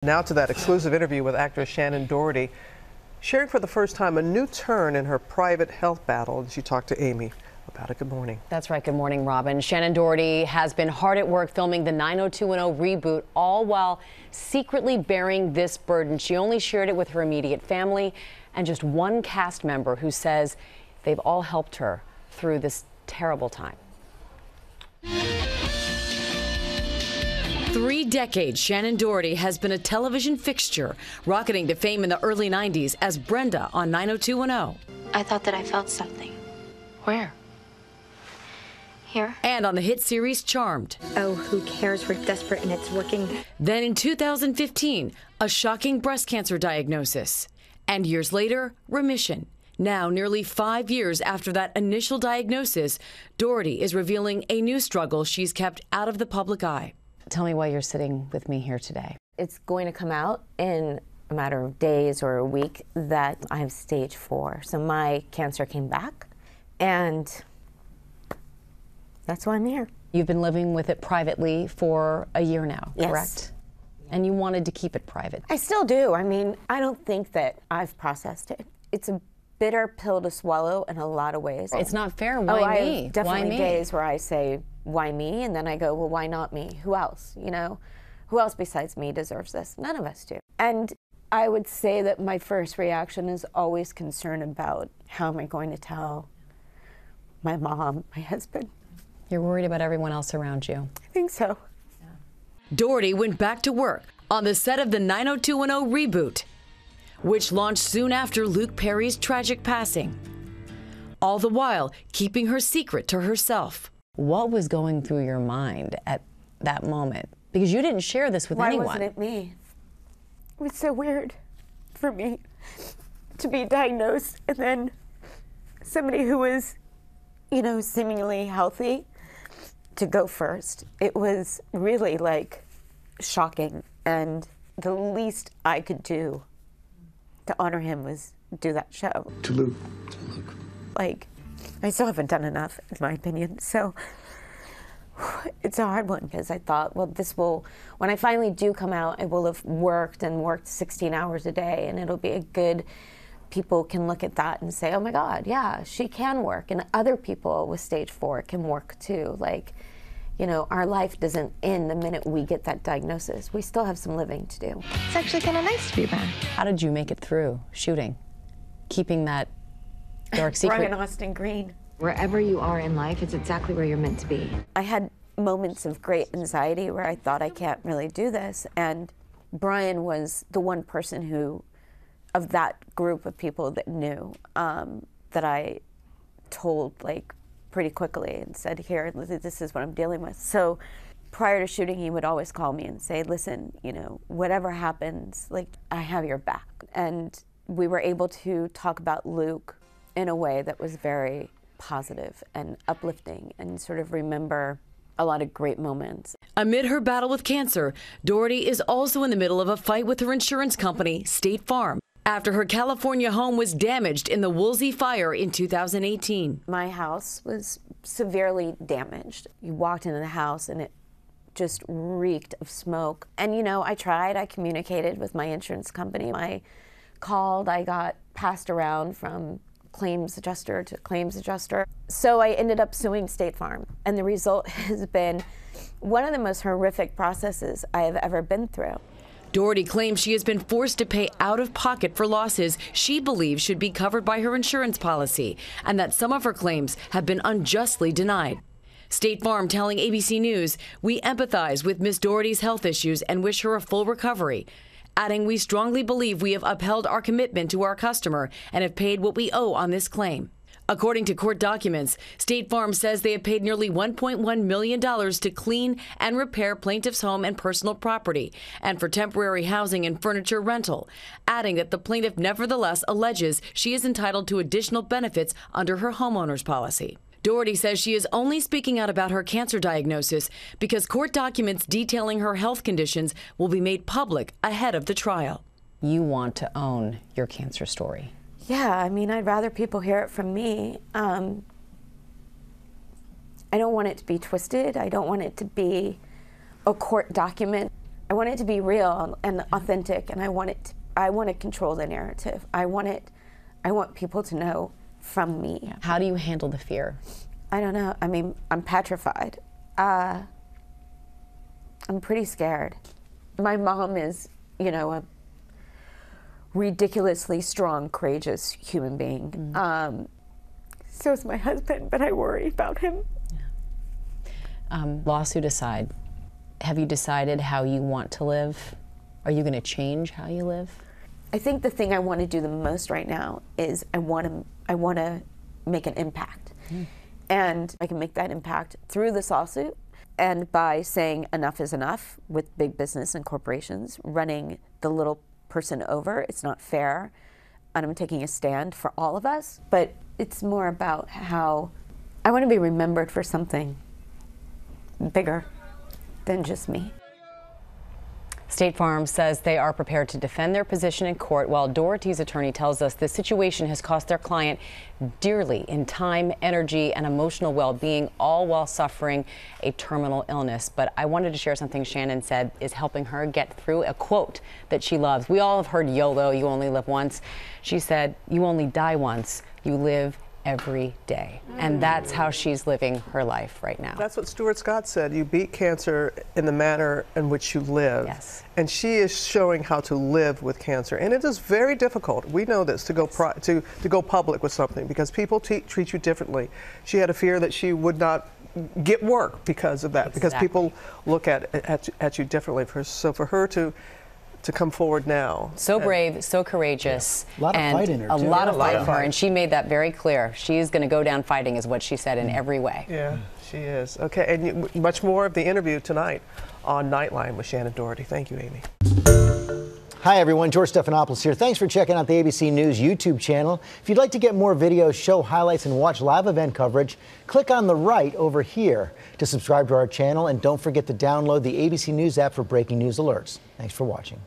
Now to that exclusive interview with actress Shannen Doherty, sharing for the first time a new turn in her private health battle. And she talked to Amy about it. Good morning. That's right. Good morning, Robin. Shannen Doherty has been hard at work filming the 90210 reboot, all while secretly bearing this burden. She only shared it with her immediate family and just one cast member who says they've all helped her through this terrible time. 3 decades, Shannen Doherty has been a television fixture, rocketing to fame in the early 90s as Brenda on 90210. I thought that I felt something. Where? Here. And on the hit series Charmed. Oh, who cares? We're desperate and it's working. Then in 2015, a shocking breast cancer diagnosis. And years later, remission. Now, nearly 5 years after that initial diagnosis, Doherty is revealing a new struggle she's kept out of the public eye. Tell me why you're sitting with me here today. It's going to come out in a matter of days or a week that I have stage 4. So my cancer came back, and that's why I'm here. You've been living with it privately for a year now, yes. Correct? And you wanted to keep it private. I still do. I mean, I don't think that I've processed it. It's a bitter pill to swallow in a lot of ways. It's not fair. Why me? I have definitely why me? days where I say, why me? And then I go, well, why not me? Who else? You know, who else besides me deserves this? None of us do. And I would say that my first reaction is always concern about how am I going to tell my mom, my husband. You're worried about everyone else around you. I think so. Yeah. Doherty went back to work on the set of the 90210 reboot, which launched soon after Luke Perry's tragic passing. All the while keeping her secret to herself. What was going through your mind at that moment? Because you didn't share this with anyone. Why wasn't it me? It was so weird for me to be diagnosed and then somebody who was, you know, seemingly healthy to go first. It was really like shocking, and the least I could do to honor him was do that show. To Luke. Like, I still haven't done enough, in my opinion. So it's a hard one because I thought, well, this will, when I finally do come out, I will have worked 16 hours a day, and it'll be a good, people can look at that and say, oh my God, yeah, she can work. And other people with stage 4 can work too. Like, you know, our life doesn't end the minute we get that diagnosis. We still have some living to do. It's actually kind of nice to be back. How did you make it through shooting, keeping that dark secret? Brian Austin Green. Wherever you are in life, it's exactly where you're meant to be. I had moments of great anxiety where I thought I can't really do this, and Brian was the one person who, of that group of people that knew, that I told like pretty quickly and said, here, this is what I'm dealing with. So prior to shooting, he would always call me and say, listen, you know, whatever happens, like, I have your back. And we were able to talk about Luke in a way that was very positive and uplifting, and sort of remember a lot of great moments. Amid her battle with cancer, Doherty is also in the middle of a fight with her insurance company, State Farm, after her California home was damaged in the Woolsey fire in 2018. My house was severely damaged. You walked into the house and it just reeked of smoke. And you know, I communicated with my insurance company. I called, I got passed around from claims adjuster to claims adjuster. So I ended up suing State Farm. And the result has been one of the most horrific processes I have ever been through. Doherty claims she has been forced to pay out of pocket for losses she believes should be covered by her insurance policy, and that some of her claims have been unjustly denied. State Farm telling ABC News, we empathize with Ms. Doherty's health issues and wish her a full recovery, adding we strongly believe we have upheld our commitment to our customer and have paid what we owe on this claim. According to court documents, State Farm says they have paid nearly $1.1 million to clean and repair plaintiff's home and personal property, and for temporary housing and furniture rental, adding that the plaintiff nevertheless alleges she is entitled to additional benefits under her homeowner's policy. Doherty says she is only speaking out about her cancer diagnosis because court documents detailing her health conditions will be made public ahead of the trial. You want to own your cancer story. Yeah, I mean, I'd rather people hear it from me. I don't want it to be twisted. I don't want it to be a court document. I want it to be real and authentic, and I want to control the narrative. I want people to know from me. Yeah. How do you handle the fear? I don't know. I mean, I'm petrified. I'm pretty scared. My mom is, you know, a ridiculously strong, courageous human being. So is my husband, but I worry about him. Yeah. Lawsuit aside, have you decided how you want to live? Are you going to change how you live? I think the thing I want to do the most right now is I want to make an impact. And I can make that impact through this lawsuit and by saying enough is enough with big business and corporations running the little person over. It's not fair. And I'm taking a stand for all of us. But it's more about how I want to be remembered for something bigger than just me. State Farm says they are prepared to defend their position in court, while Doherty's attorney tells us the situation has cost their client dearly in time, energy, and emotional well-being, all while suffering a terminal illness. But I wanted to share something Shannen said is helping her get through, a quote that she loves. We all have heard YOLO, you only live once. She said, you only die once, you live every day. And that's how she's living her life right now. That's what Stuart Scott said. You beat cancer in the manner in which you live. Yes. And she is showing how to live with cancer. And it is very difficult. We know this, to go to go public with something, because people treat you differently. She had a fear that she would not get work because of that, because people look at you differently. So for her to come forward now. So brave, so courageous. Yeah. A lot of fight in her, too. A lot of fight in her, and she made that very clear. She's going to go down fighting, is what she said, in every way. Yeah, she is. Okay, and much more of the interview tonight on Nightline with Shannen Doherty. Thank you, Amy. Hi, everyone. George Stephanopoulos here. Thanks for checking out the ABC News YouTube channel. If you'd like to get more videos, show highlights, and watch live event coverage, click on the right over here to subscribe to our channel. And don't forget to download the ABC News app for breaking news alerts. Thanks for watching.